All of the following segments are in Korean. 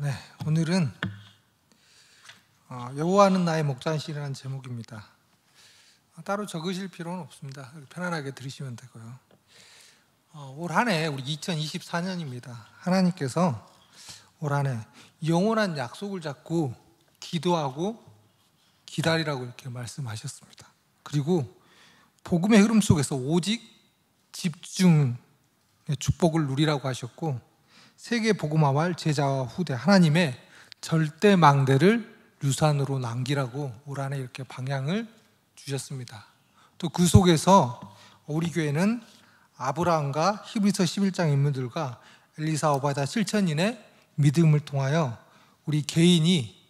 네, 오늘은 여호와는 나의 목자시라는 제목입니다. 따로 적으실 필요는 없습니다. 편안하게 들으시면 되고요. 올 한 해 우리 2024년입니다. 하나님께서 올 한 해 영원한 약속을 잡고 기도하고 기다리라고 이렇게 말씀하셨습니다. 그리고 복음의 흐름 속에서 오직 집중의 축복을 누리라고 하셨고, 세계 복음화할 제자와 후대 하나님의 절대 망대를 유산으로 남기라고 올 한 해 이렇게 방향을 주셨습니다. 또 그 속에서 우리 교회는 아브라함과 히브리서 11장 인물들과 엘리사, 오바다, 실천인의 믿음을 통하여 우리 개인이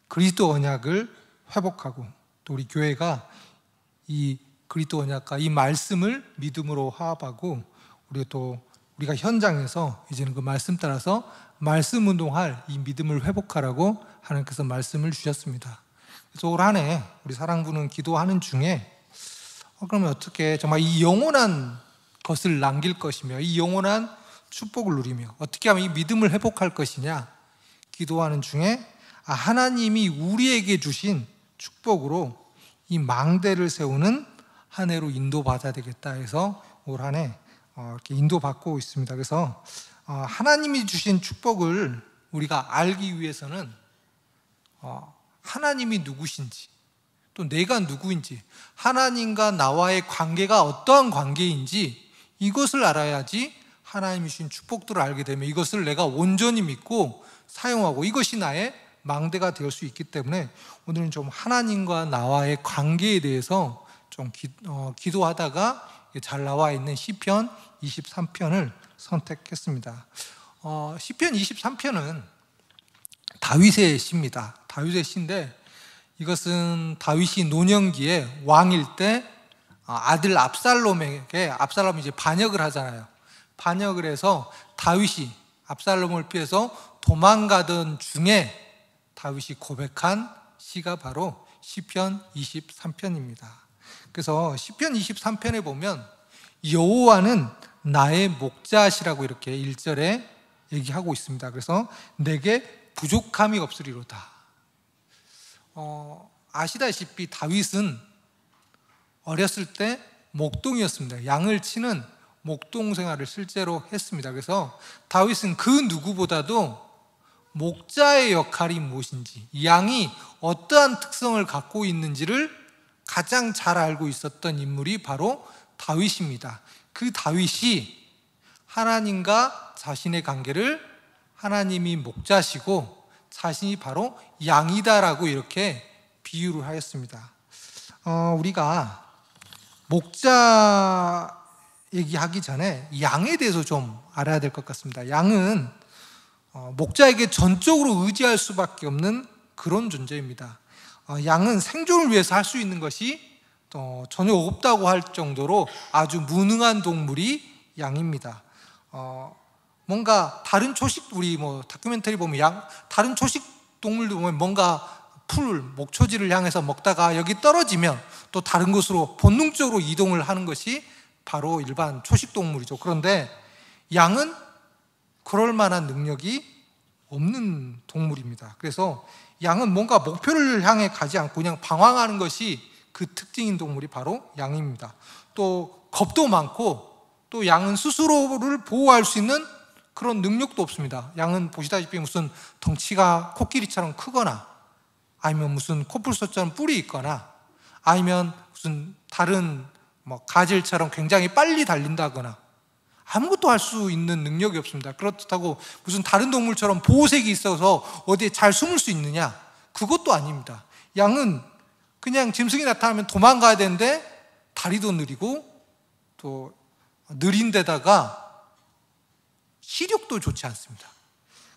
그리스도 언약을 회복하고, 또 우리 교회가 이 그리스도 언약과 이 말씀을 믿음으로 화합하고, 우리가 현장에서 이제는 그 말씀 따라서 말씀 운동할 이 믿음을 회복하라고 하나님께서 말씀을 주셨습니다. 그래서 올 한 해 우리 사랑부는 기도하는 중에 그러면 어떻게 정말 이 영원한 것을 남길 것이며 이 영원한 축복을 누리며 어떻게 하면 이 믿음을 회복할 것이냐 기도하는 중에 하나님이 우리에게 주신 축복으로 이 망대를 세우는 한 해로 인도받아야 되겠다 해서 올 한 해 이렇게 인도받고 있습니다. 그래서 하나님이 주신 축복을 우리가 알기 위해서는 하나님이 누구신지, 또 내가 누구인지, 하나님과 나와의 관계가 어떠한 관계인지 이것을 알아야지 하나님이 주신 축복들을 알게 되면 이것을 내가 온전히 믿고 사용하고 이것이 나의 망대가 될 수 있기 때문에 오늘은 좀 하나님과 나와의 관계에 대해서 좀 기도하다가 잘 나와 있는 시편 23편을 선택했습니다. 시편 23편은 다윗의 시입니다. 다윗의 시인데 이것은 다윗이 노년기에 왕일 때 아들 압살롬이 이제 반역을 하잖아요. 반역을 해서 다윗이 압살롬을 피해서 도망가던 중에 다윗이 고백한 시가 바로 시편 23편입니다. 그래서 시편 23편에 보면 여호와는 나의 목자시라고 이렇게 1절에 얘기하고 있습니다. 그래서 내게 부족함이 없으리로다. 아시다시피 다윗은 어렸을 때 목동이었습니다. 양을 치는 목동 생활을 실제로 했습니다. 그래서 다윗은 그 누구보다도 목자의 역할이 무엇인지, 양이 어떠한 특성을 갖고 있는지를 가장 잘 알고 있었던 인물이 바로 다윗입니다. 그 다윗이 하나님과 자신의 관계를 하나님이 목자시고 자신이 바로 양이다라고 이렇게 비유를 하였습니다. 우리가 목자 얘기하기 전에 양에 대해서 좀 알아야 될 것 같습니다. 양은 목자에게 전적으로 의지할 수밖에 없는 그런 존재입니다. 양은 생존을 위해서 할 수 있는 것이 전혀 없다고 할 정도로 아주 무능한 동물이 양입니다. 뭔가 다른 초식, 우리 다큐멘터리 보면 다른 초식 동물도 보면 뭔가 목초지를 향해서 먹다가 여기 떨어지면 또 다른 곳으로 본능적으로 이동을 하는 것이 바로 일반 초식 동물이죠. 그런데 양은 그럴 만한 능력이 없는 동물입니다. 그래서 양은 뭔가 목표를 향해 가지 않고 그냥 방황하는 것이 그 특징인 동물이 바로 양입니다. 또 겁도 많고, 또 양은 스스로를 보호할 수 있는 그런 능력도 없습니다. 양은 보시다시피 무슨 덩치가 코끼리처럼 크거나, 아니면 무슨 코뿔소처럼 뿔이 있거나, 아니면 무슨 다른 가젤처럼 굉장히 빨리 달린다거나 아무것도 할 수 있는 능력이 없습니다. 그렇다고 무슨 다른 동물처럼 보호색이 있어서 어디에 잘 숨을 수 있느냐? 그것도 아닙니다. 양은 그냥 짐승이 나타나면 도망가야 되는데 다리도 느리고 또 느린 데다가 시력도 좋지 않습니다.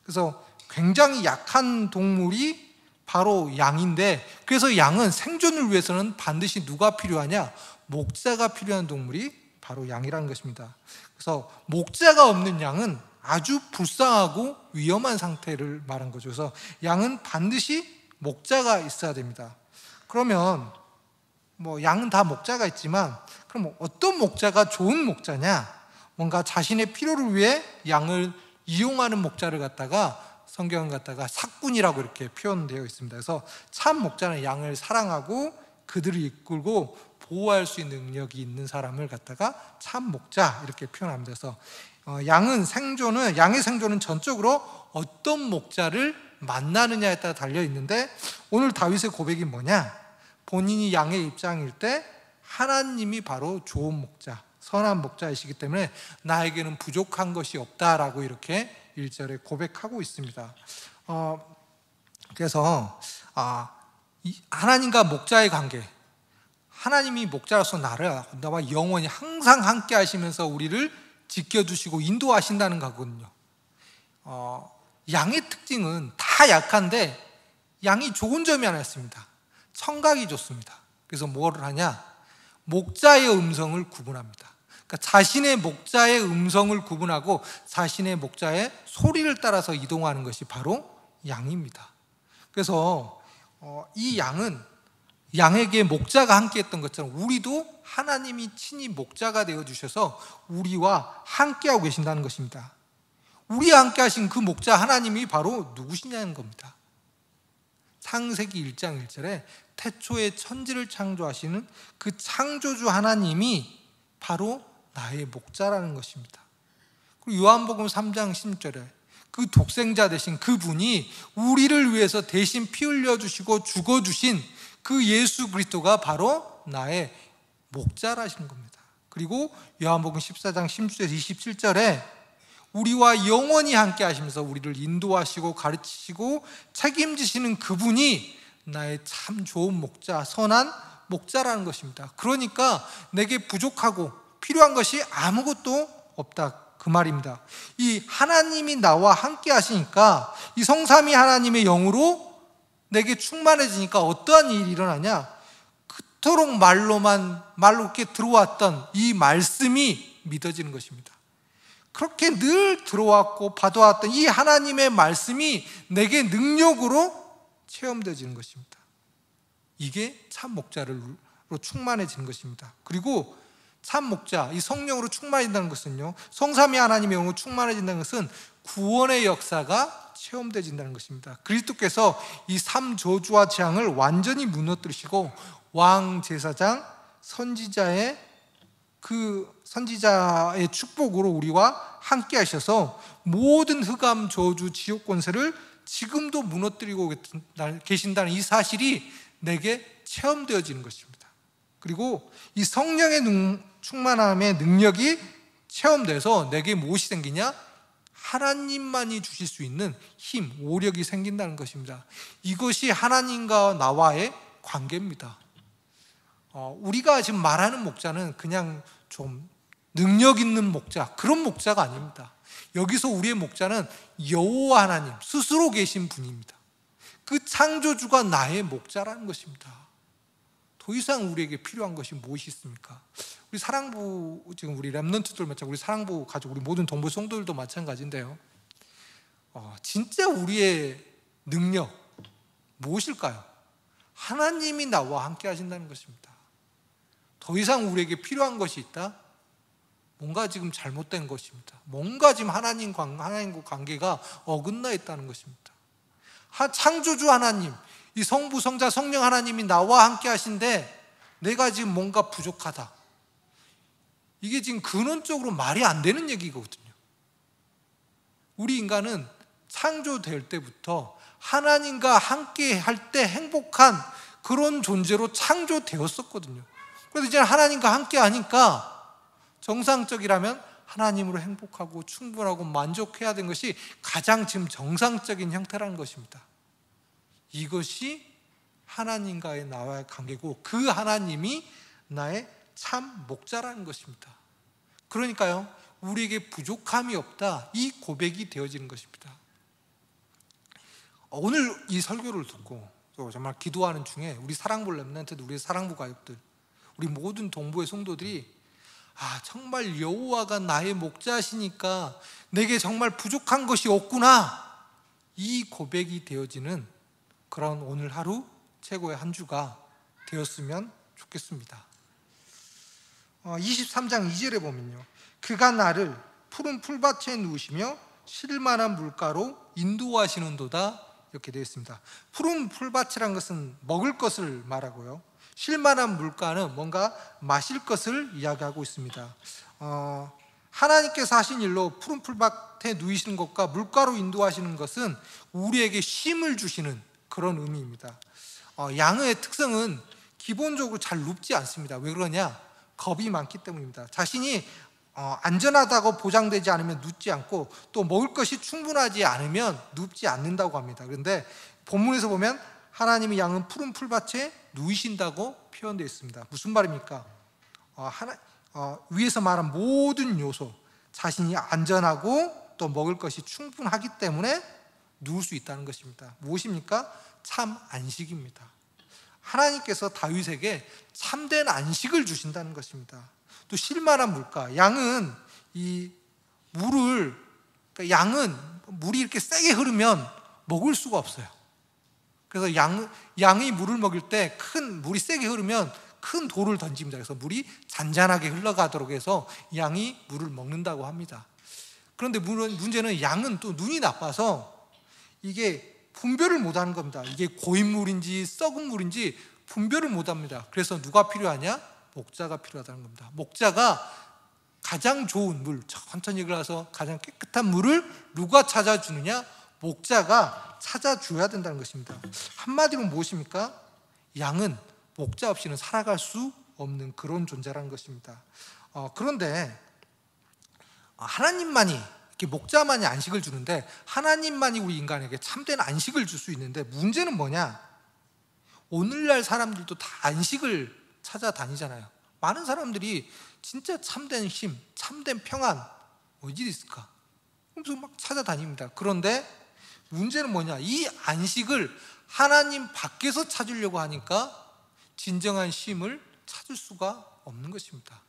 그래서 굉장히 약한 동물이 바로 양인데, 그래서 양은 생존을 위해서는 반드시 누가 필요하냐? 목자가 필요한 동물이 바로 양이라는 것입니다. 그래서 목자가 없는 양은 아주 불쌍하고 위험한 상태를 말한 거죠. 그래서 양은 반드시 목자가 있어야 됩니다. 그러면 양은 다 목자가 있지만, 그럼 어떤 목자가 좋은 목자냐? 뭔가 자신의 필요를 위해 양을 이용하는 목자를 갖다가 성경은 갖다가 삭군이라고 이렇게 표현되어 있습니다. 그래서 참 목자는 양을 사랑하고 그들을 이끌고 보호할 수 있는 능력이 있는 사람을 갖다가 참 목자 이렇게 표현합니다. 그래서 양의 생존은 전적으로 어떤 목자를 만나느냐에 따라 달려 있는데, 오늘 다윗의 고백이 뭐냐? 본인이 양의 입장일 때 하나님이 바로 좋은 목자, 선한 목자이시기 때문에 나에게는 부족한 것이 없다라고 이렇게 1절에 고백하고 있습니다. 그래서 하나님과 목자의 관계, 하나님이 목자로서 나와 영원히 항상 함께 하시면서 우리를 지켜주시고 인도하신다는 거거든요. 양의 특징은 다 약한데 양이 좋은 점이 하나 있습니다. 청각이 좋습니다. 그래서 뭐를 하냐? 목자의 음성을 구분합니다. 그러니까 자신의 목자의 음성을 구분하고 자신의 목자의 소리를 따라서 이동하는 것이 바로 양입니다. 그래서 이 양에게 목자가 함께 했던 것처럼 우리도 하나님이 친히 목자가 되어주셔서 우리와 함께하고 계신다는 것입니다. 우리와 함께 하신 그 목자 하나님이 바로 누구시냐는 겁니다. 창세기 1장 1절에 태초에 천지를 창조하시는 그 창조주 하나님이 바로 나의 목자라는 것입니다. 그리고 요한복음 3장 10절에 그 독생자 되신 그분이 우리를 위해서 대신 피 흘려주시고 죽어주신 그 예수 그리스도가 바로 나의 목자라신 겁니다. 그리고 요한복음 14장 16절 27절에 우리와 영원히 함께 하시면서 우리를 인도하시고 가르치시고 책임지시는 그분이 나의 참 좋은 목자, 선한 목자라는 것입니다. 그러니까 내게 부족하고 필요한 것이 아무것도 없다, 그 말입니다. 이 하나님이 나와 함께 하시니까 이 성삼위 하나님의 영으로 내게 충만해지니까 어떠한 일이 일어나냐? 그토록 말로 이렇게 들어왔던 이 말씀이 믿어지는 것입니다. 그렇게 늘 들어왔고 받아왔던 이 하나님의 말씀이 내게 능력으로 체험되어지는 것입니다. 이게 참 목자로 충만해지는 것입니다. 그리고 참 목자, 이 성령으로 충만해진다는 것은요, 성삼위 하나님의 영으로 충만해진다는 것은 구원의 역사가 체험되어진다는 것입니다. 그리스도께서 이 3저주와 재앙을 완전히 무너뜨리시고 왕, 제사장, 선지자의 축복으로 우리와 함께 하셔서 모든 흑암, 저주, 지옥 권세를 지금도 무너뜨리고 계신다는 이 사실이 내게 체험되어지는 것입니다. 그리고 이 성령의 충만함의 능력이 체험돼서 내게 무엇이 생기냐? 하나님만이 주실 수 있는 힘, 오력이 생긴다는 것입니다. 이것이 하나님과 나와의 관계입니다. 우리가 지금 말하는 목자는 그냥 좀 능력 있는 목자, 그런 목자가 아닙니다. 여기서 우리의 목자는 여호와 하나님 스스로 계신 분입니다. 그 창조주가 나의 목자라는 것입니다. 더 이상 우리에게 필요한 것이 무엇이 있습니까? 우리 사랑부, 지금 우리 렘넌트들 마찬가지고 우리 사랑부 가족, 우리 모든 동부 성도들도 마찬가지인데요. 진짜 우리의 능력 무엇일까요? 하나님이 나와 함께 하신다는 것입니다. 더 이상 우리에게 필요한 것이 있다? 뭔가 지금 잘못된 것입니다. 뭔가 지금 하나님과 관계가 어긋나 있다는 것입니다. 창조주 하나님, 이 성부, 성자, 성령 하나님이 나와 함께 하신데 내가 지금 뭔가 부족하다. 이게 지금 근원적으로 말이 안 되는 얘기거든요. 우리 인간은 창조될 때부터 하나님과 함께 할 때 행복한 그런 존재로 창조되었었거든요. 그래서 이제 하나님과 함께 하니까 정상적이라면 하나님으로 행복하고 충분하고 만족해야 되는 것이 가장 지금 정상적인 형태라는 것입니다. 이것이 하나님과의 나와의 관계고 그 하나님이 나의 참 목자라는 것입니다. 그러니까요, 우리에게 부족함이 없다, 이 고백이 되어지는 것입니다. 오늘 이 설교를 듣고 또 정말 기도하는 중에 우리 사랑부 렘넌트, 우리 사랑부 가족들, 우리 모든 동부의 성도들이 정말 여호와가 나의 목자시니까 내게 정말 부족한 것이 없구나, 이 고백이 되어지는 그런 오늘 하루 최고의 한 주가 되었으면 좋겠습니다. 23장 2절에 보면요, 그가 나를 푸른 풀밭에 누우시며 쉴만한 물가로 인도하시는도다 이렇게 되어 있습니다. 푸른 풀밭이란 것은 먹을 것을 말하고요, 쉴만한 물가는 뭔가 마실 것을 이야기하고 있습니다. 하나님께서 하신 일로 푸른 풀밭에 누이시는 것과 물가로 인도하시는 것은 우리에게 쉼을 주시는 그런 의미입니다. 양의 특성은 기본적으로 잘 눕지 않습니다. 왜 그러냐? 겁이 많기 때문입니다. 자신이 안전하다고 보장되지 않으면 눕지 않고, 또 먹을 것이 충분하지 않으면 눕지 않는다고 합니다. 그런데 본문에서 보면 하나님의 양은 푸른 풀밭에 누이신다고 표현되어 있습니다. 무슨 말입니까? 위에서 말한 모든 요소, 자신이 안전하고 또 먹을 것이 충분하기 때문에 누울 수 있다는 것입니다. 무엇입니까? 참 안식입니다. 하나님께서 다윗에게 참된 안식을 주신다는 것입니다. 또 쉴만한 물가, 양은 양은 물이 이렇게 세게 흐르면 먹을 수가 없어요. 그래서 양이 물을 먹일 때 물이 세게 흐르면 큰 돌을 던집니다. 그래서 물이 잔잔하게 흘러가도록 해서 양이 물을 먹는다고 합니다. 그런데 문제는 양은 또 눈이 나빠서 이게 분별을 못하는 겁니다. 이게 고인물인지 썩은 물인지 분별을 못합니다. 그래서 누가 필요하냐? 목자가 필요하다는 겁니다. 목자가 가장 좋은 물, 천천히 흘러서 가장 깨끗한 물을 누가 찾아주느냐? 목자가 찾아줘야 된다는 것입니다. 한마디로 무엇입니까? 양은 목자 없이는 살아갈 수 없는 그런 존재라는 것입니다. 그런데 하나님만이, 이렇게 목자만이 안식을 주는데, 하나님만이 우리 인간에게 참된 안식을 줄 수 있는데, 문제는 뭐냐? 오늘날 사람들도 다 안식을 찾아다니잖아요. 많은 사람들이 진짜 참된 쉼, 참된 평안 어디 있을까? 그래서 막 찾아다닙니다. 그런데 문제는 뭐냐? 이 안식을 하나님 밖에서 찾으려고 하니까 진정한 쉼을 찾을 수가 없는 것입니다.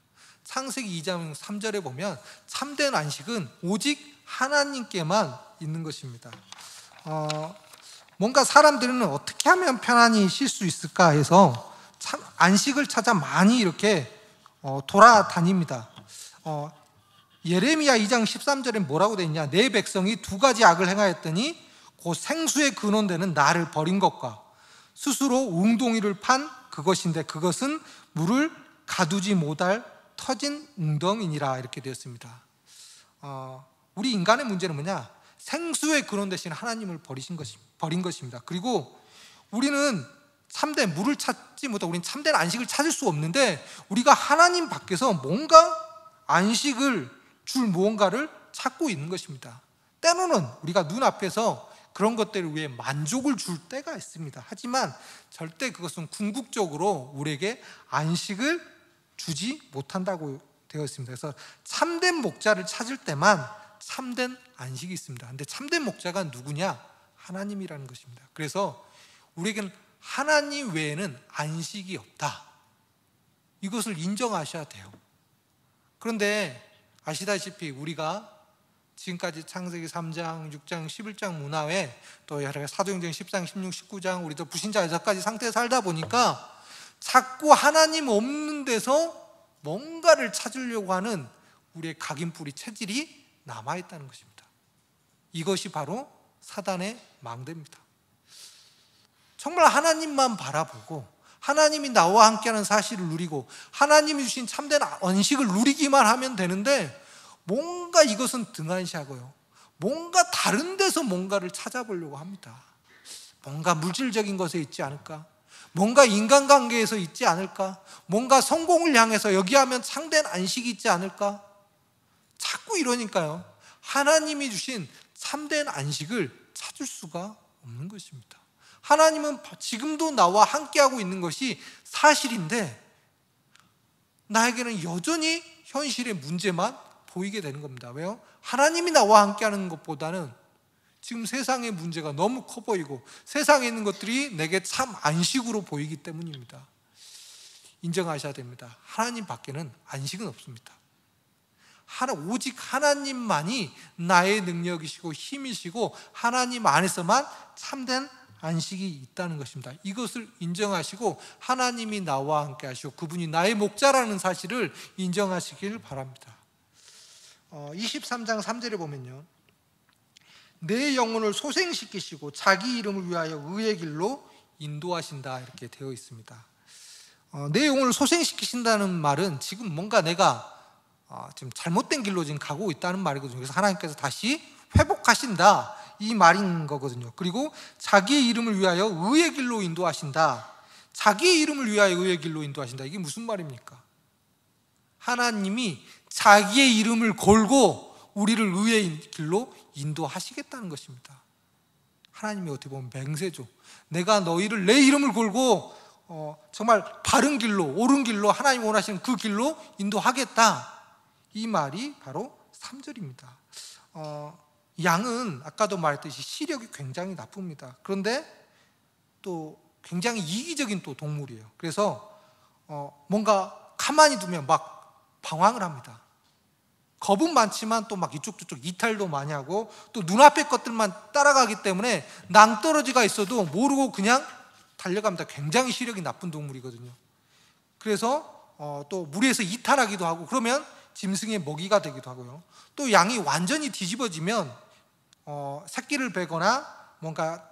창세기 2장 3절에 보면 참된 안식은 오직 하나님께만 있는 것입니다. 뭔가 사람들은 어떻게 하면 편안히 쉴 수 있을까 해서 참 안식을 찾아 많이 이렇게 돌아다닙니다. 예레미야 2장 13절에 뭐라고 되어 있냐? 내 백성이 두 가지 악을 행하였더니 곧 생수의 근원되는 나를 버린 것과 스스로 웅덩이를 판 그것인데 그것은 물을 가두지 못할 터진 웅덩이니라 이렇게 되었습니다. 우리 인간의 문제는 뭐냐? 생수의 근원 되신 하나님을 버린 것입니다. 그리고 우리는 참된 물을 찾지 못하고 우리는 참된 안식을 찾을 수 없는데, 우리가 하나님 밖에서 뭔가 안식을 줄 무언가를 찾고 있는 것입니다. 때로는 우리가 눈앞에서 그런 것들을 위해 만족을 줄 때가 있습니다. 하지만 절대 그것은 궁극적으로 우리에게 안식을 주지 못한다고 되어 있습니다. 그래서 참된 목자를 찾을 때만 참된 안식이 있습니다. 그런데 참된 목자가 누구냐? 하나님이라는 것입니다. 그래서 우리에게는 하나님 외에는 안식이 없다, 이것을 인정하셔야 돼요. 그런데 아시다시피 우리가 지금까지 창세기 3장, 6장, 11장 문화에 또 사도행전 10장, 16, 19장 우리도 불신자 6가지 상태에 살다 보니까 자꾸 하나님 없는 데서 뭔가를 찾으려고 하는 우리의 각인뿌리 체질이 남아있다는 것입니다. 이것이 바로 사단의 망대입니다. 정말 하나님만 바라보고 하나님이 나와 함께하는 사실을 누리고 하나님이 주신 참된 안식을 누리기만 하면 되는데, 뭔가 이것은 등한시하고요, 뭔가 다른 데서 뭔가를 찾아보려고 합니다. 뭔가 물질적인 것에 있지 않을까? 뭔가 인간관계에서 있지 않을까? 뭔가 성공을 향해서 여기 하면 참된 안식이 있지 않을까? 자꾸 이러니까요, 하나님이 주신 참된 안식을 찾을 수가 없는 것입니다. 하나님은 지금도 나와 함께하고 있는 것이 사실인데, 나에게는 여전히 현실의 문제만 보이게 되는 겁니다. 왜요? 하나님이 나와 함께하는 것보다는 지금 세상의 문제가 너무 커 보이고 세상에 있는 것들이 내게 참 안식으로 보이기 때문입니다. 인정하셔야 됩니다. 하나님 밖에는 안식은 없습니다. 오직 하나님만이 나의 능력이시고 힘이시고 하나님 안에서만 참된 안식이 있다는 것입니다. 이것을 인정하시고 하나님이 나와 함께 하시고 그분이 나의 목자라는 사실을 인정하시길 바랍니다. 23장 3절에 보면요, 내 영혼을 소생시키시고 자기 이름을 위하여 의의 길로 인도하신다 이렇게 되어 있습니다. 내 영혼을 소생시키신다는 말은 지금 뭔가 내가 지금 잘못된 길로 지금 가고 있다는 말이거든요. 그래서 하나님께서 다시 회복하신다 이 말인 거거든요. 그리고 자기의 이름을 위하여 의의 길로 인도하신다. 자기의 이름을 위하여 의의 길로 인도하신다. 이게 무슨 말입니까? 하나님이 자기의 이름을 걸고 우리를 의의 길로 인도하시겠다는 것입니다. 하나님이 어떻게 보면 맹세죠. 내가 너희를 내 이름을 걸고 정말 바른 길로, 옳은 길로, 하나님 원하시는 그 길로 인도하겠다. 이 말이 바로 3절입니다. 양은 아까도 말했듯이 시력이 굉장히 나쁩니다. 그런데 또 굉장히 이기적인 또 동물이에요. 그래서 뭔가 가만히 두면 막 방황을 합니다. 겁은 많지만 또 막 이쪽 저쪽 이탈도 많이 하고 또 눈앞의 것들만 따라가기 때문에 낭떠러지가 있어도 모르고 그냥 달려갑니다. 굉장히 시력이 나쁜 동물이거든요. 그래서 또 무리에서 이탈하기도 하고 그러면 짐승의 먹이가 되기도 하고요. 또 양이 완전히 뒤집어지면 새끼를 베거나 뭔가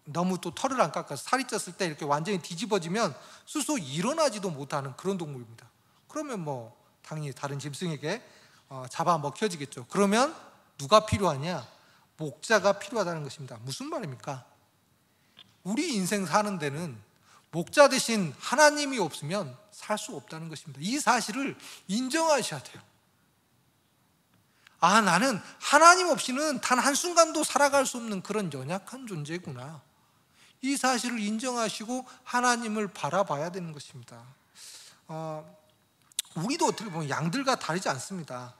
너무 또 털을 안 깎아서 살이 쪘을 때 이렇게 완전히 뒤집어지면 스스로 일어나지도 못하는 그런 동물입니다. 그러면 뭐 당연히 다른 짐승에게 잡아먹혀지겠죠. 그러면 누가 필요하냐? 목자가 필요하다는 것입니다. 무슨 말입니까? 우리 인생 사는 데는 목자 대신 하나님이 없으면 살 수 없다는 것입니다. 이 사실을 인정하셔야 돼요. 나는 하나님 없이는 단 한순간도 살아갈 수 없는 그런 연약한 존재구나. 이 사실을 인정하시고 하나님을 바라봐야 되는 것입니다. 우리도 어떻게 보면 양들과 다르지 않습니다.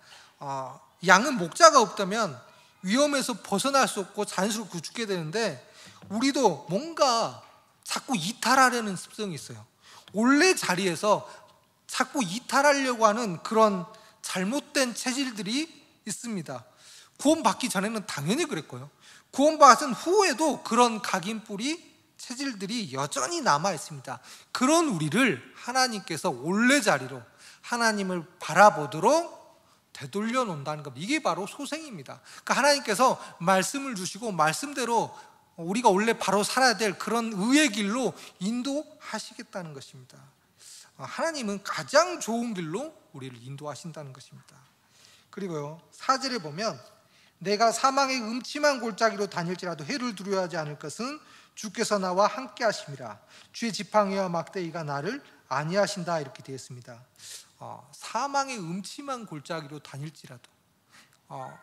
양은 목자가 없다면 위험에서 벗어날 수 없고 자연스럽게 죽게 되는데 우리도 뭔가 자꾸 이탈하려는 습성이 있어요. 원래 자리에서 자꾸 이탈하려고 하는 그런 잘못된 체질들이 있습니다. 구원받기 전에는 당연히 그랬고요. 구원받은 후에도 그런 각인뿌리 체질들이 여전히 남아 있습니다. 그런 우리를 하나님께서 원래 자리로 하나님을 바라보도록 되돌려 놓는다는 겁니다. 이게 바로 소생입니다. 그러니까 하나님께서 말씀을 주시고 말씀대로 우리가 원래 바로 살아야 될 그런 의의 길로 인도하시겠다는 것입니다. 하나님은 가장 좋은 길로 우리를 인도하신다는 것입니다. 그리고요 4절에 보면 내가 사망의 음침한 골짜기로 다닐지라도 해를 두려워하지 않을 것은 주께서 나와 함께 하심이라. 주의 지팡이와 막대기가 나를 안위하신다 이렇게 되어 있습니다. 사망의 음침한 골짜기로 다닐지라도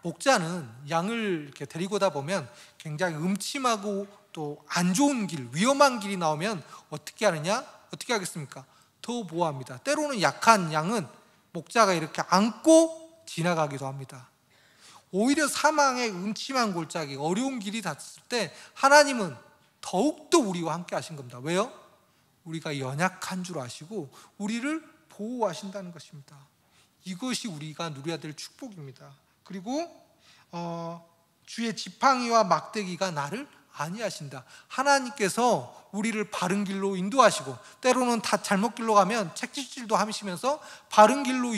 목자는 양을 이렇게 데리고 오다 보면 굉장히 음침하고 또 안 좋은 길, 위험한 길이 나오면 어떻게 하느냐? 어떻게 하겠습니까? 더 보호합니다. 때로는 약한 양은 목자가 이렇게 안고 지나가기도 합니다. 오히려 사망의 음침한 골짜기, 어려운 길이 닿았을 때 하나님은 더욱더 우리와 함께 하신 겁니다. 왜요? 우리가 연약한 줄 아시고 우리를 보호하신다는 것입니다. 이것이 우리가 누려야 될 축복입니다. 그리고 주의 지팡이와 막대기가 나를 안위하신다. 하나님께서 우리를 바른 길로 인도하시고 때로는 다 잘못 길로 가면 책짓질도 하시면서 바른 길로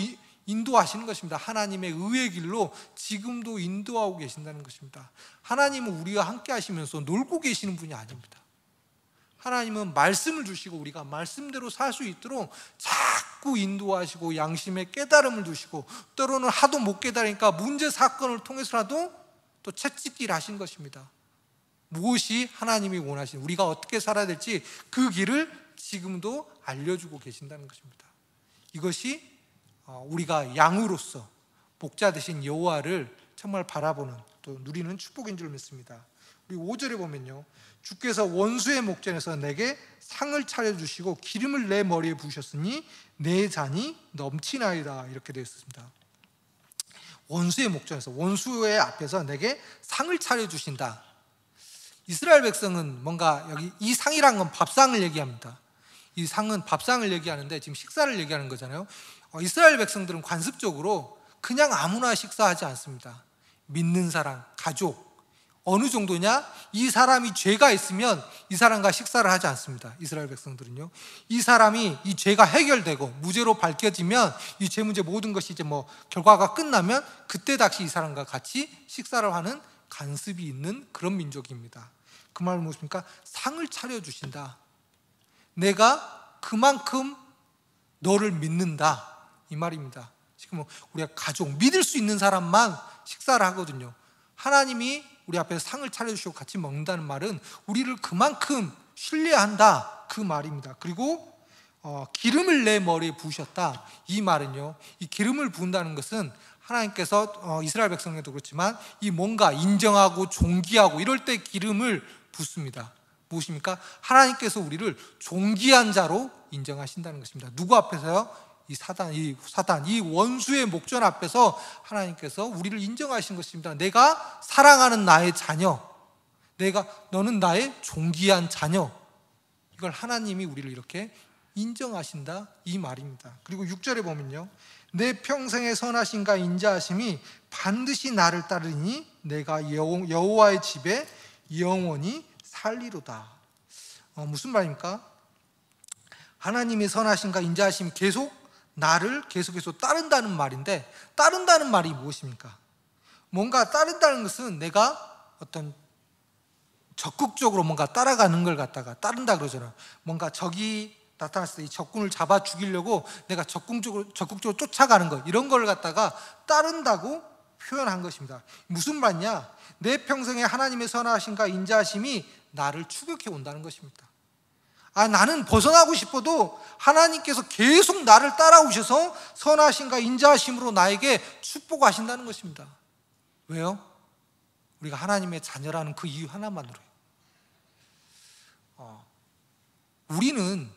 인도하시는 것입니다. 하나님의 의의 길로 지금도 인도하고 계신다는 것입니다. 하나님은 우리와 함께 하시면서 놀고 계시는 분이 아닙니다. 하나님은 말씀을 주시고 우리가 말씀대로 살 수 있도록 자꾸 인도하시고 양심의 깨달음을 주시고 때로는 하도 못 깨달으니까 문제 사건을 통해서라도 또 채찍질 하신 것입니다. 무엇이 하나님이 원하시는 우리가 어떻게 살아야 될지 그 길을 지금도 알려주고 계신다는 것입니다. 이것이 우리가 양으로서 목자 되신 여호와를 정말 바라보는 또 누리는 축복인 줄 믿습니다. 우리 5절에 보면요 주께서 원수의 목전에서 내게 상을 차려주시고 기름을 내 머리에 부으셨으니 내 잔이 넘치나이다 이렇게 되어 있습니다. 원수의 목전에서 원수의 앞에서 내게 상을 차려주신다. 이스라엘 백성은 뭔가 여기 이 상이란 건 밥상을 얘기합니다. 이 상은 밥상을 얘기하는데 지금 식사를 얘기하는 거잖아요. 이스라엘 백성들은 관습적으로 그냥 아무나 식사하지 않습니다. 믿는 사람, 가족 어느 정도냐? 이 사람이 죄가 있으면 이 사람과 식사를 하지 않습니다. 이스라엘 백성들은요. 이 사람이 이 죄가 해결되고 무죄로 밝혀지면 이 죄 문제 모든 것이 이제 뭐 결과가 끝나면 그때 다시 이 사람과 같이 식사를 하는 간섭이 있는 그런 민족입니다. 그 말은 무엇입니까? 상을 차려주신다. 내가 그만큼 너를 믿는다, 이 말입니다. 지금 우리가 가족, 믿을 수 있는 사람만 식사를 하거든요. 하나님이 우리 앞에서 상을 차려주시고 같이 먹는다는 말은 우리를 그만큼 신뢰한다, 그 말입니다. 그리고 기름을 내 머리에 부으셨다, 이 말은요, 이 기름을 부은다는 것은 하나님께서 이스라엘 백성에도 그렇지만 이 뭔가 인정하고 존귀하고 이럴 때 기름을 붓습니다. 무엇입니까? 하나님께서 우리를 존귀한 자로 인정하신다는 것입니다. 누구 앞에서요? 이 사단, 이 원수의 목전 앞에서 하나님께서 우리를 인정하신 것입니다. 내가 사랑하는 나의 자녀, 너는 나의 존귀한 자녀, 이걸 하나님이 우리를 이렇게 인정하신다, 이 말입니다. 그리고 6절에 보면요, 내 평생의 선하심과 인자하심이 반드시 나를 따르니 내가 여호와의 집에 영원히 살리로다. 무슨 말입니까? 하나님의 선하심과 인자하심이 나를 계속해서 따른다는 말인데, 따른다는 말이 무엇입니까? 뭔가 따른다는 것은 내가 어떤 적극적으로 뭔가 따라가는 걸 갖다가 따른다 그러잖아요. 뭔가 적이 나타났을 때 이 적군을 잡아 죽이려고 내가 적극적으로 쫓아가는 것, 이런 걸 갖다가 따른다고 표현한 것입니다. 무슨 말이냐? 내 평생에 하나님의 선하심과 인자하심이 나를 추격해 온다는 것입니다. 나는 벗어나고 싶어도 하나님께서 계속 나를 따라오셔서 선하심과 인자하심으로 나에게 축복하신다는 것입니다. 왜요? 우리가 하나님의 자녀라는 그 이유 하나만으로요. 우리는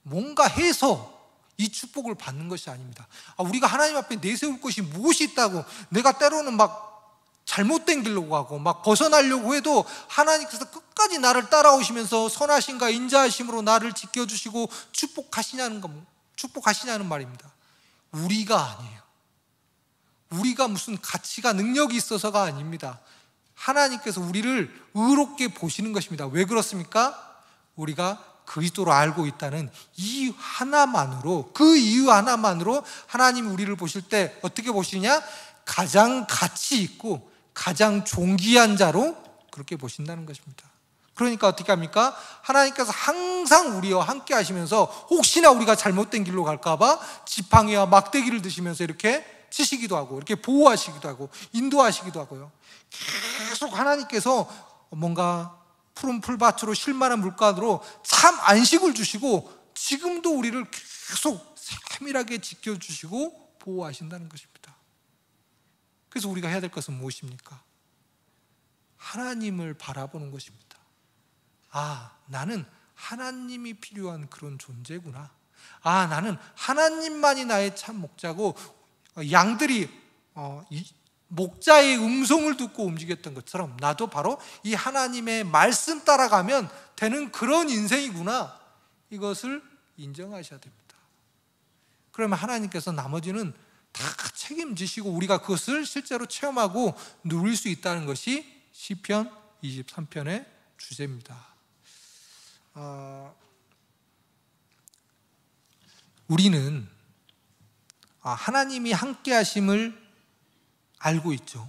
뭔가 해서 이 축복을 받는 것이 아닙니다. 우리가 하나님 앞에 내세울 것이 무엇이 있다고, 내가 때로는 막 잘못된 길로 가고 막 벗어나려고 해도 하나님께서 끝까지 나를 따라오시면서 선하심과 인자하심으로 나를 지켜주시고 축복하시냐는 말입니다. 우리가 아니에요. 우리가 무슨 가치가 능력이 있어서가 아닙니다. 하나님께서 우리를 의롭게 보시는 것입니다. 왜 그렇습니까? 우리가 그리스도로 알고 있다는 이유 하나만으로, 그 이유 하나만으로 하나님이 우리를 보실 때 어떻게 보시냐? 가장 가치 있고 가장 존귀한 자로 그렇게 보신다는 것입니다. 그러니까 어떻게 합니까? 하나님께서 항상 우리와 함께 하시면서 혹시나 우리가 잘못된 길로 갈까봐 지팡이와 막대기를 드시면서 이렇게 치시기도 하고, 이렇게 보호하시기도 하고, 인도하시기도 하고요. 계속 하나님께서 뭔가 푸른 풀밭으로 쉴만한 물가로 참 안식을 주시고 지금도 우리를 계속 세밀하게 지켜주시고 보호하신다는 것입니다. 그래서 우리가 해야 될 것은 무엇입니까? 하나님을 바라보는 것입니다. 나는 하나님이 필요한 그런 존재구나. 나는 하나님만이 나의 참 목자고, 양들이 목자의 음성을 듣고 움직였던 것처럼 나도 바로 이 하나님의 말씀 따라가면 되는 그런 인생이구나, 이것을 인정하셔야 됩니다. 그러면 하나님께서 나머지는 다 책임지시고 우리가 그것을 실제로 체험하고 누릴 수 있다는 것이 시편 23편의 주제입니다. 우리는 하나님이 함께 하심을 알고 있죠.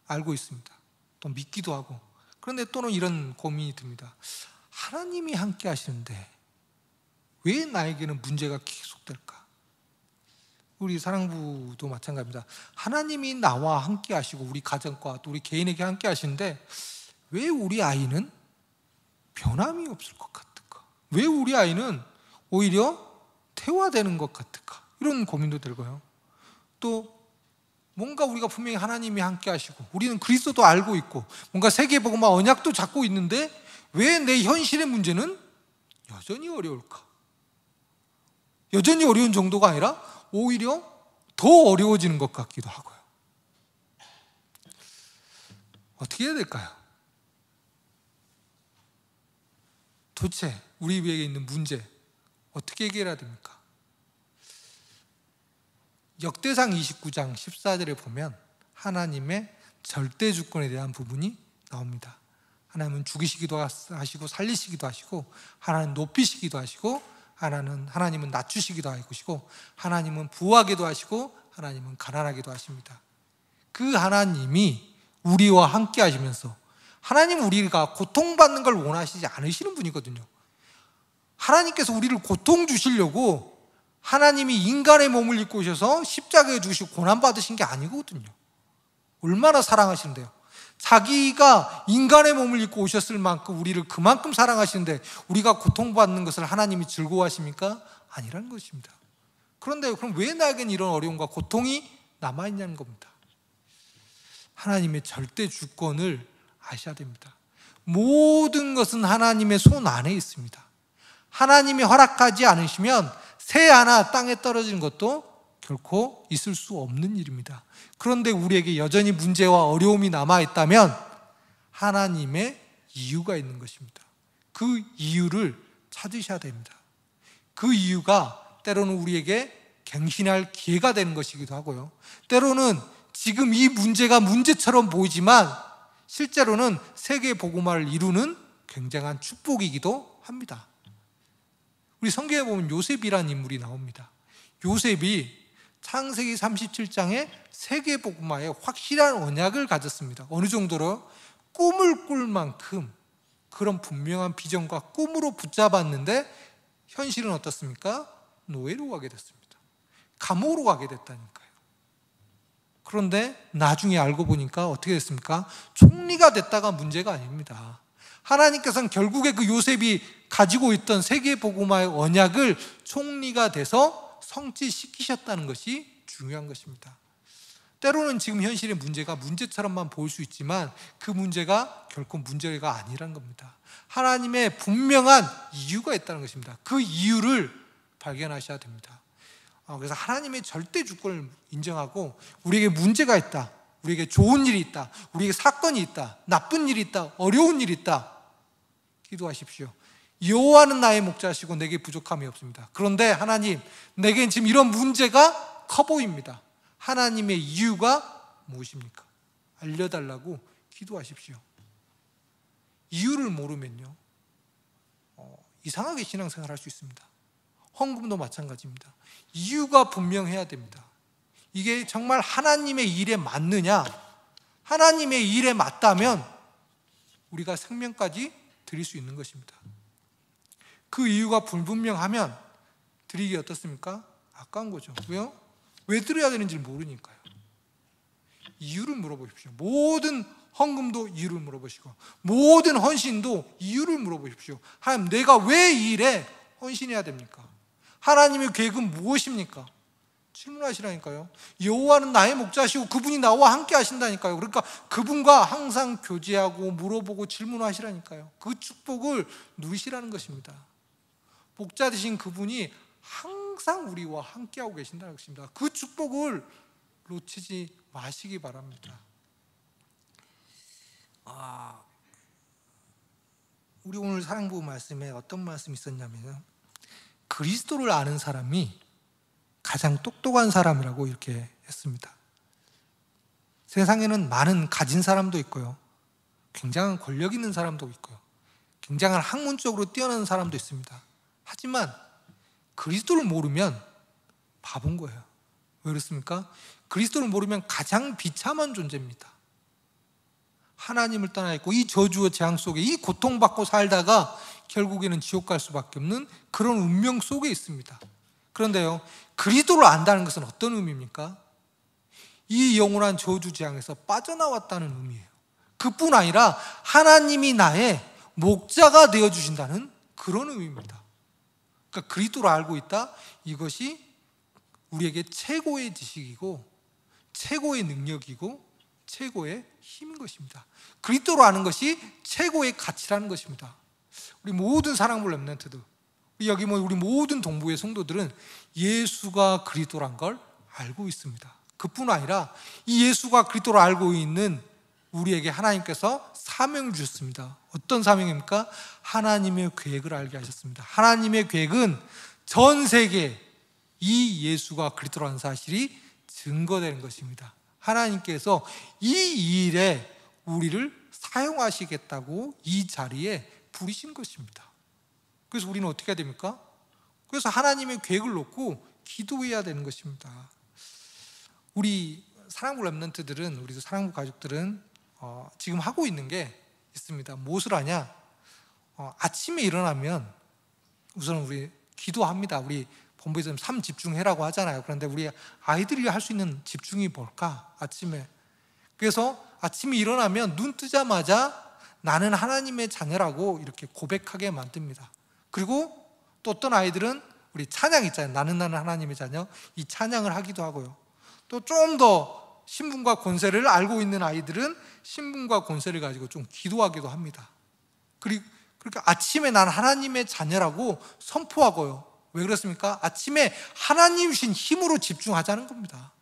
알고 있습니다. 또 믿기도 하고. 그런데 또는 이런 고민이 듭니다. 하나님이 함께 하시는데 왜 나에게는 문제가 계속될까? 우리 사랑부도 마찬가지입니다. 하나님이 나와 함께 하시고 우리 가정과 또 우리 개인에게 함께 하시는데 왜 우리 아이는 변함이 없을 것 같을까? 왜 우리 아이는 오히려 태화되는 것 같을까? 이런 고민도 들고요. 또 뭔가 우리가 분명히 하나님이 함께 하시고 우리는 그리스도도 알고 있고 뭔가 세계복음화 언약도 잡고 있는데 왜 내 현실의 문제는 여전히 어려울까? 여전히 어려운 정도가 아니라 오히려 더 어려워지는 것 같기도 하고요. 어떻게 해야 될까요? 도대체 우리에게 있는 문제 어떻게 해결해야 됩니까? 역대상 29장 14절에 보면 하나님의 절대 주권에 대한 부분이 나옵니다. 하나님은 죽이시기도 하시고 살리시기도 하시고, 하나님은 높이시기도 하시고, 하나님은 낮추시기도 하시고, 하나님은 부하기도 하시고, 하나님은 가난하기도 하십니다. 그 하나님이 우리와 함께 하시면서, 하나님은 우리가 고통받는 걸 원하시지 않으시는 분이거든요. 하나님께서 우리를 고통 주시려고 하나님이 인간의 몸을 입고 오셔서 십자가에 죽으시고 고난받으신 게 아니거든요. 얼마나 사랑하시는데요. 자기가 인간의 몸을 입고 오셨을 만큼 우리를 그만큼 사랑하시는데 우리가 고통받는 것을 하나님이 즐거워하십니까? 아니라는 것입니다. 그런데 그럼 왜 나에겐 이런 어려움과 고통이 남아있냐는 겁니다. 하나님의 절대 주권을 아셔야 됩니다. 모든 것은 하나님의 손 안에 있습니다. 하나님이 허락하지 않으시면 새 하나 땅에 떨어지는 것도 결코 있을 수 없는 일입니다. 그런데 우리에게 여전히 문제와 어려움이 남아있다면 하나님의 이유가 있는 것입니다. 그 이유를 찾으셔야 됩니다. 그 이유가 때로는 우리에게 갱신할 기회가 되는 것이기도 하고요, 때로는 지금 이 문제가 문제처럼 보이지만 실제로는 세계 복음화를 이루는 굉장한 축복이기도 합니다. 우리 성경에 보면 요셉이라는 인물이 나옵니다. 요셉이 창세기 37장에 세계 복음화에 확실한 언약을 가졌습니다. 어느 정도로? 꿈을 꿀 만큼 그런 분명한 비전과 꿈으로 붙잡았는데 현실은 어떻습니까? 노예로 가게 됐습니다. 감옥으로 가게 됐다니까요. 그런데 나중에 알고 보니까 어떻게 됐습니까? 총리가 됐다가 문제가 아닙니다. 하나님께서는 결국에 그 요셉이 가지고 있던 세계 복음화의 언약을 총리가 돼서 성취시키셨다는 것이 중요한 것입니다. 때로는 지금 현실의 문제가 문제처럼만 보일 수 있지만 그 문제가 결코 문제가 아니라는 겁니다. 하나님의 분명한 이유가 있다는 것입니다. 그 이유를 발견하셔야 됩니다. 그래서 하나님의 절대 주권을 인정하고 우리에게 문제가 있다, 우리에게 좋은 일이 있다, 우리에게 사건이 있다, 나쁜 일이 있다, 어려운 일이 있다, 기도하십시오. 여호와는 나의 목자시고 내게 부족함이 없습니다. 그런데 하나님, 내겐 지금 이런 문제가 커 보입니다. 하나님의 이유가 무엇입니까? 알려달라고 기도하십시오. 이유를 모르면요, 이상하게 신앙생활 할 수 있습니다. 헌금도 마찬가지입니다. 이유가 분명해야 됩니다. 이게 정말 하나님의 일에 맞느냐? 하나님의 일에 맞다면 우리가 생명까지 드릴 수 있는 것입니다. 그 이유가 불분명하면 드리기 어떻습니까? 아까운 거죠. 왜요? 왜 드려야 되는지 모르니까요. 이유를 물어보십시오. 모든 헌금도 이유를 물어보시고 모든 헌신도 이유를 물어보십시오. 하나님, 내가 왜 이 일에 헌신해야 됩니까? 하나님의 계획은 무엇입니까? 질문하시라니까요. 여호와는 나의 목자시고 그분이 나와 함께 하신다니까요. 그러니까 그분과 항상 교제하고 물어보고 질문하시라니까요. 그 축복을 누리시라는 것입니다. 목자 되신 그분이 항상 우리와 함께하고 계신다는 것입니다. 그 축복을 놓치지 마시기 바랍니다. 우리 오늘 사랑부 말씀에 어떤 말씀이 있었냐면, 그리스도를 아는 사람이 가장 똑똑한 사람이라고 이렇게 했습니다. 세상에는 많은 가진 사람도 있고요, 굉장한 권력 있는 사람도 있고요, 굉장한 학문적으로 뛰어난 사람도 있습니다. 하지만 그리스도를 모르면 바본 거예요. 왜 그렇습니까? 그리스도를 모르면 가장 비참한 존재입니다. 하나님을 떠나 있고 이 저주와 재앙 속에 이 고통받고 살다가 결국에는 지옥 갈 수밖에 없는 그런 운명 속에 있습니다. 그런데요, 그리스도를 안다는 것은 어떤 의미입니까? 이 영원한 저주 재앙에서 빠져나왔다는 의미예요. 그뿐 아니라 하나님이 나의 목자가 되어주신다는 그런 의미입니다. 그러니까 그리스도를 알고 있다, 이것이 우리에게 최고의 지식이고 최고의 능력이고 최고의 힘인 것입니다. 그리스도를 아는 것이 최고의 가치라는 것입니다. 우리 모든 사랑부 렘넌트들, 여기 우리 모든 동부의 성도들은 예수가 그리스도란 걸 알고 있습니다. 그뿐 아니라 이 예수가 그리스도를 알고 있는 우리에게 하나님께서 사명을 주셨습니다. 어떤 사명입니까? 하나님의 계획을 알게 하셨습니다. 하나님의 계획은 전 세계에 이 예수가 그리스도라는 사실이 증거되는 것입니다. 하나님께서 이 일에 우리를 사용하시겠다고 이 자리에 부르신 것입니다. 그래서 우리는 어떻게 해야 됩니까? 그래서 하나님의 계획을 놓고 기도해야 되는 것입니다. 우리 사랑부 렘넌트들은, 우리 사랑부 가족들은 지금 하고 있는 게 있습니다. 무엇을 하냐? 아침에 일어나면 우선 우리 기도합니다. 우리 본부에서 3집중해라고 하잖아요. 그런데 우리 아이들이 할 수 있는 집중이 뭘까? 아침에. 그래서 아침에 일어나면 눈 뜨자마자 나는 하나님의 자녀라고 이렇게 고백하게 만듭니다. 그리고 또 어떤 아이들은 우리 찬양 있잖아요. 나는 하나님의 자녀. 이 찬양을 하기도 하고요. 또 좀 더 신분과 권세를 알고 있는 아이들은 신분과 권세를 가지고 좀 기도하기도 합니다. 그러니까 아침에 난 하나님의 자녀라고 선포하고요. 왜 그렇습니까? 아침에 하나님 주신 힘으로 집중하자는 겁니다.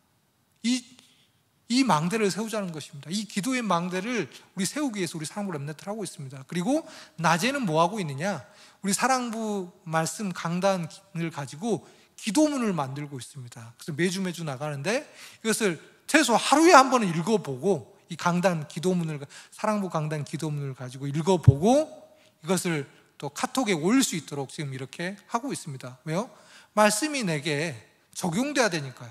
이 망대를 세우자는 것입니다. 이 기도의 망대를 우리 세우기 위해서 우리 사랑부 렘넌트를 하고 있습니다. 그리고 낮에는 뭐 하고 있느냐? 우리 사랑부 말씀 강단을 가지고 기도문을 만들고 있습니다. 그래서 매주 나가는데 이것을 최소 하루에 한 번은 읽어보고, 이 강단 기도문을, 사랑부 강단 기도문을 가지고 읽어보고 이것을 또 카톡에 올릴 수 있도록 지금 이렇게 하고 있습니다. 왜요? 말씀이 내게 적용돼야 되니까요.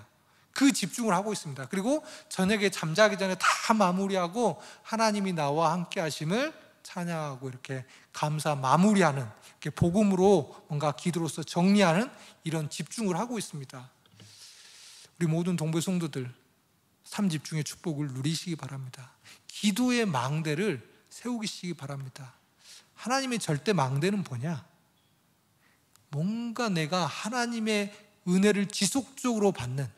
그 집중을 하고 있습니다. 그리고 저녁에 잠자기 전에 다 마무리하고 하나님이 나와 함께 하심을 찬양하고 이렇게 감사 마무리하는, 이렇게 복음으로 뭔가 기도로서 정리하는 이런 집중을 하고 있습니다. 우리 모든 동부의 성도들 3집중의 축복을 누리시기 바랍니다. 기도의 망대를 세우시기 바랍니다. 하나님의 절대 망대는 뭐냐? 뭔가 내가 하나님의 은혜를 지속적으로 받는,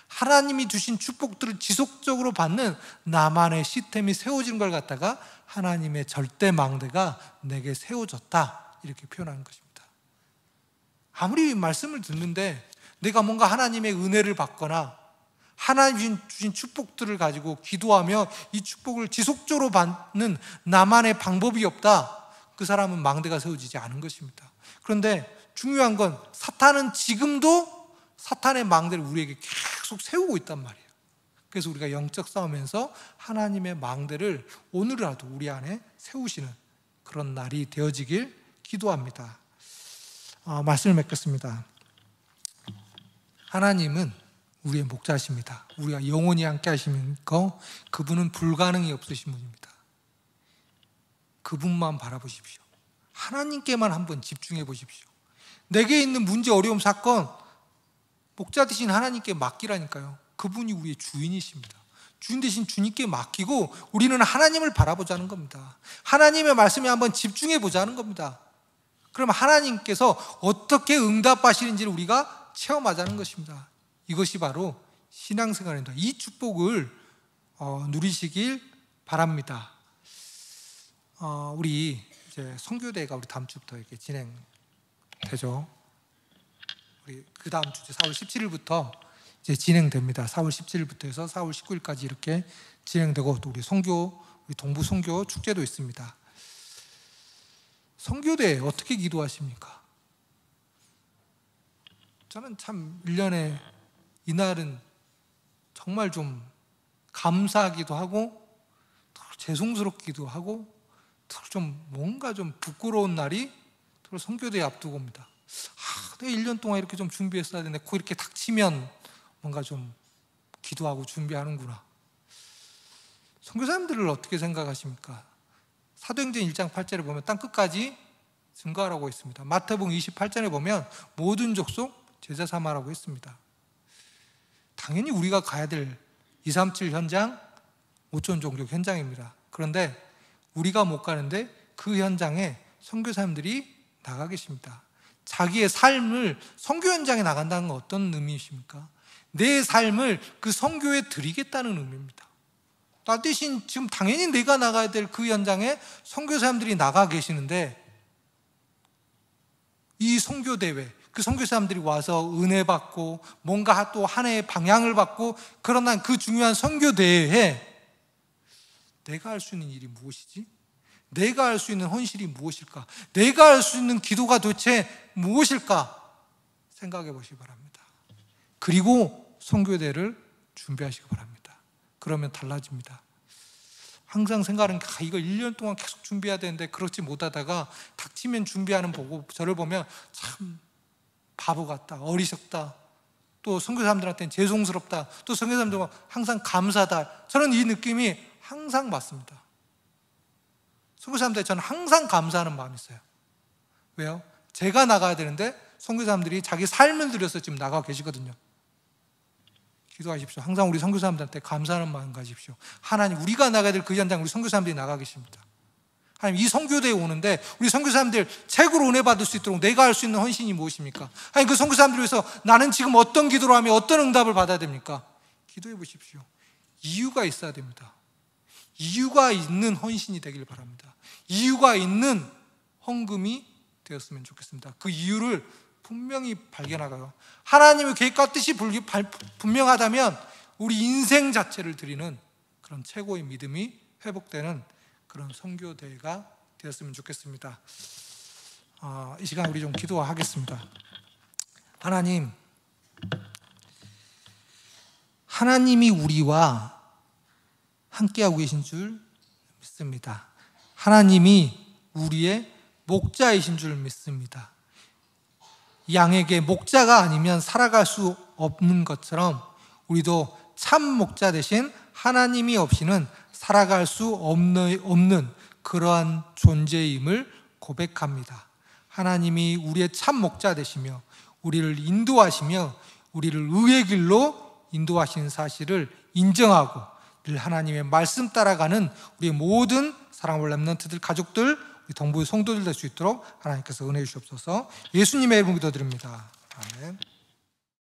하나님이 주신 축복들을 지속적으로 받는 나만의 시스템이 세워진 걸 갖다가 하나님의 절대 망대가 내게 세워졌다, 이렇게 표현하는 것입니다. 아무리 말씀을 듣는데 내가 뭔가 하나님의 은혜를 받거나 하나님 주신 축복들을 가지고 기도하며 이 축복을 지속적으로 받는 나만의 방법이 없다, 그 사람은 망대가 세워지지 않은 것입니다. 그런데 중요한 건 사탄은 지금도 사탄의 망대를 우리에게 계속 세우고 있단 말이에요. 그래서 우리가 영적 싸움에서 하나님의 망대를 오늘이라도 우리 안에 세우시는 그런 날이 되어지길 기도합니다. 말씀을 맺겠습니다. 하나님은 우리의 목자십니다. 우리가 영원히 함께 하시니까 그분은 불가능이 없으신 분입니다. 그분만 바라보십시오. 하나님께만 한번 집중해 보십시오. 내게 있는 문제, 어려움, 사건 목자 되신 하나님께 맡기라니까요. 그분이 우리의 주인이십니다. 주인 되신 주님께 맡기고 우리는 하나님을 바라보자는 겁니다. 하나님의 말씀에 한번 집중해 보자는 겁니다. 그럼 하나님께서 어떻게 응답하시는지를 우리가 체험하자는 것입니다. 이것이 바로 신앙생활입니다. 이 축복을 누리시길 바랍니다. 우리 이제 선교대회가 우리 다음 주부터 이렇게 진행되죠. 우리 그 다음 주 4월 17일부터 이제 진행됩니다. 4월 17일부터 해서 4월 19일까지 이렇게 진행되고, 또 우리 동부 선교 축제도 있습니다. 선교대회 어떻게 기도하십니까? 저는 참 1년에 이날은 정말 좀 감사하기도 하고 또 죄송스럽기도 하고 또 좀 뭔가 좀 부끄러운 날이 또 선교대회 앞두고 옵니다. 내가 1년 동안 이렇게 좀 준비했어야 되는데 꼭 이렇게 닥치면 뭔가 좀 기도하고 준비하는구나. 선교사님들을 어떻게 생각하십니까? 사도행전 1장 8절에 보면 땅 끝까지 증거하라고 했습니다. 마태복음 28장에 보면 모든 족속 제자 삼아라고 했습니다. 당연히 우리가 가야 될 237 현장, 5천 종족 현장입니다. 그런데 우리가 못 가는데 그 현장에 선교사님들이 나가 계십니다. 자기의 삶을 선교 현장에 나간다는 건 어떤 의미이십니까? 내 삶을 그 선교에 드리겠다는 의미입니다. 나 대신 지금 당연히 내가 나가야 될 그 현장에 선교사님들이 나가 계시는데, 이 선교대회, 그 선교사님들이 와서 은혜 받고 뭔가 또 한 해의 방향을 받고, 그러나 그 중요한 선교대회에 내가 할 수 있는 일이 무엇이지? 내가 할 수 있는 헌신이 무엇일까? 내가 할 수 있는 기도가 도대체 무엇일까? 생각해 보시기 바랍니다. 그리고 선교대회를 준비하시기 바랍니다. 그러면 달라집니다. 항상 생각하는 게 이거 1년 동안 계속 준비해야 되는데 그렇지 못하다가 닥치면 준비하는 보고 저를 보면 참 바보 같다, 어리석다, 또 선교사람들한테는 죄송스럽다, 또 선교사람들은 항상 감사하다, 저는 이 느낌이 항상 받습니다. 선교사님들 저는 항상 감사하는 마음이 있어요. 왜요? 제가 나가야 되는데 선교사님들이 자기 삶을 들여서 지금 나가고 계시거든요. 기도하십시오. 항상 우리 선교사님들한테 감사하는 마음 가지십시오. 하나님, 우리가 나가야 될 그 현장 우리 선교사님들이 나가 계십니다. 하나님, 이 선교대에 오는데 우리 선교사님들 책으로 은혜 받을 수 있도록 내가 할 수 있는 헌신이 무엇입니까? 하나님, 그 선교사님들 위해서 나는 지금 어떤 기도를 하며 어떤 응답을 받아야 됩니까? 기도해 보십시오. 이유가 있어야 됩니다. 이유가 있는 헌신이 되길 바랍니다. 이유가 있는 헌금이 되었으면 좋겠습니다. 그 이유를 분명히 발견하고요. 하나님의 계획과 뜻이 분명하다면 우리 인생 자체를 드리는 그런 최고의 믿음이 회복되는 그런 선교대회가 되었으면 좋겠습니다. 이 시간 우리 좀 기도하겠습니다. 하나님, 하나님이 우리와 함께하고 계신 줄 믿습니다. 하나님이 우리의 목자이신 줄 믿습니다. 양에게 목자가 아니면 살아갈 수 없는 것처럼 우리도 참 목자 대신 하나님이 없이는 살아갈 수 없는 그러한 존재임을 고백합니다. 하나님이 우리의 참 목자 되시며 우리를 인도하시며 우리를 의의 길로 인도하시는 사실을 인정하고 늘 하나님의 말씀 따라가는 우리의 모든 사랑하는 렘넌트들, 가족들, 우리 동부의 성도들 될 수 있도록 하나님께서 은혜 주시옵소서. 예수님의 이름으로 기도드립니다. 아멘.